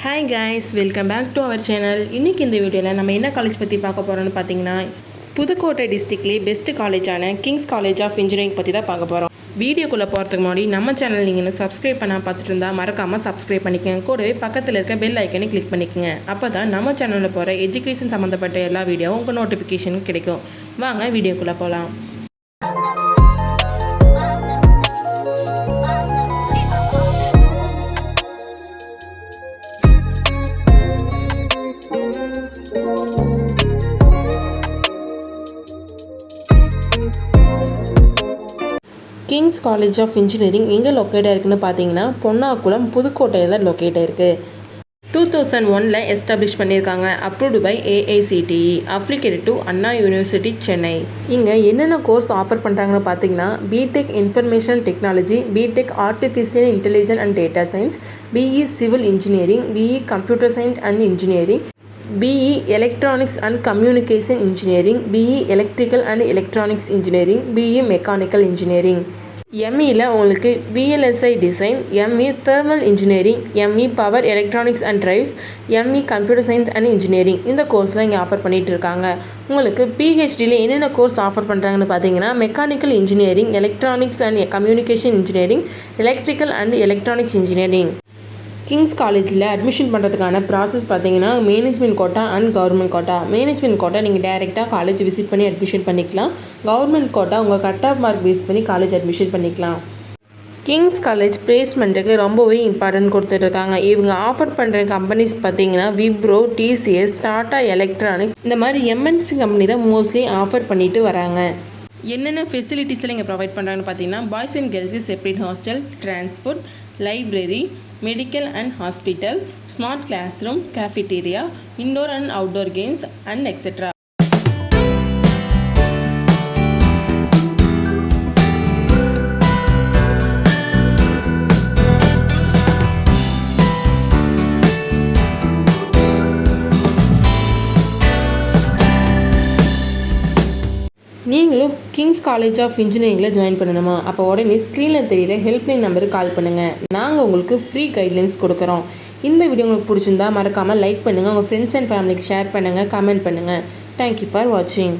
Hi guys, welcome back to our channel. இன்றைக்கி இந்த வீடியோவில் நம்ம என்ன காலேஜ் பற்றி பார்க்க போகிறோம்னு பார்த்தீங்கன்னா, புதுக்கோட்டை டிஸ்ட்ரிக்ட்லேயே பெஸ்ட் காலேஜான கிங்ஸ் காலேஜ் ஆஃப் இன்ஜினியரிங் பற்றி தான் பார்க்க போகிறோம். வீடியோக்குள்ளே போகிறதுக்கு முன்னாடி நம்ம சேனல் நீங்கள் இன்னும் சப்ஸ்கிரைப் பண்ணால் பார்த்துட்டு இருந்தால் மறக்காமல் சப்ஸ்கிரைப் பண்ணிக்கங்க. கூடவே பக்கத்தில் இருக்க பெல் ஐக்கனை கிளிக் பண்ணிக்கோங்க. அப்போ தான் நம்ம சேனலில் போகிற எஜுகேஷன் சம்மந்தப்பட்ட எல்லா வீடியோவும் உங்கள் நோட்டிஃபிகேஷன் கிடைக்கும். வாங்க வீடியோக்குள்ளே போகலாம். கிங்ஸ் காலேஜ் ஆஃப் இன்ஜினியரிங் எங்கே லொக்கேட்டாக இருக்குதுன்னு பார்த்தீங்கன்னா, பொன்னாக்குளம் புதுக்கோட்டையில் தான் லொக்கேட்டாக இருக்குது. 2001 எஸ்டாப்ளிஷ் பண்ணியிருக்காங்க. Approved by AICTE, affiliated to Anna university Chennai. இங்கே என்னென்ன கோர்ஸ் ஆஃபர் பண்ணுறாங்கன்னு பார்த்தீங்கன்னா, BTech information technology, BTech artificial intelligence and data science, BE civil engineering, BE computer science and engineering, BE electronics and communication engineering, BE electrical and electronics engineering, BE mechanical engineering. ME-ல உங்களுக்கு VLSI design, ME thermal engineering, ME power electronics and drives, ME computer science and engineering இந்த கோர்ஸ்லாம் இங்கே offer பண்ணிகிட்டு இருக்காங்க. உங்களுக்கு PhD-ல என்னென்ன course offer பண்ணுறாங்கன்னு பார்த்தீங்கன்னா, mechanical engineering, electronics and communication engineering, electrical and electronics engineering. Kings காலேஜில் அட்மிஷன் பண்ணுறதுக்கான ப்ராசஸ் பார்த்தீங்கன்னா, management quota and government quota. Management quota நீங்கள் டேரெக்டாக காலேஜ் விசிட் பண்ணி அட்மிஷன் பண்ணிக்கலாம். கவர்மெண்ட் கோட்டா உங்கள் கட் ஆஃப் மார்க் பேஸ் பண்ணி காலேஜ் அட்மிஷன் பண்ணிக்கலாம். கிங்ஸ் காலேஜ் பிளேஸ்மெண்ட்டுக்கு ரொம்பவே இம்பார்ட்டன்ட் கொடுத்துட்ருக்காங்க. இவங்க ஆஃபர் பண்ணுற கம்பெனிஸ் பார்த்தீங்கன்னா, விப்ரோ, TCS, டாடா எலக்ட்ரானிக்ஸ் இந்த மாதிரி MNC கம்பெனி தான் மோஸ்ட்லி ஆஃபர் பண்ணிட்டு வராங்க. என்னென்ன ஃபெசிலிட்டிஸ்லாம் இங்கே ப்ரொவைட் பண்ணுறாங்கன்னு பார்த்தீங்கன்னா, பாய்ஸ் அண்ட் கேர்ள்ஸ்க்கு separate hostel, transport, library, medical and hospital, smart class room, cafeteria, indoor and outdoor games and etcetera. நீங்களும் கிங்ஸ் காலேஜ் ஆஃப் இன்ஜினியரிங்கில் ஜாயின் பண்ணணுமா? அப்போ உடனே ஸ்க்ரீனில் தெரியுற ஹெல்ப்லைன் நம்பருக்கு கால் பண்ணுங்கள். நாங்கள் உங்களுக்கு ஃப்ரீ கைட்லைன்ஸ் கொடுக்குறோம். இந்த வீடியோ உங்களுக்கு பிடிச்சிருந்தா மறக்காமல் லைக் பண்ணுங்கள், உங்கள் ஃப்ரெண்ட்ஸ் அண்ட் ஃபேமிலிக்கு ஷேர் பண்ணுங்கள், கமெண்ட் பண்ணுங்கள். தேங்க்யூ ஃபார் வாட்சிங்.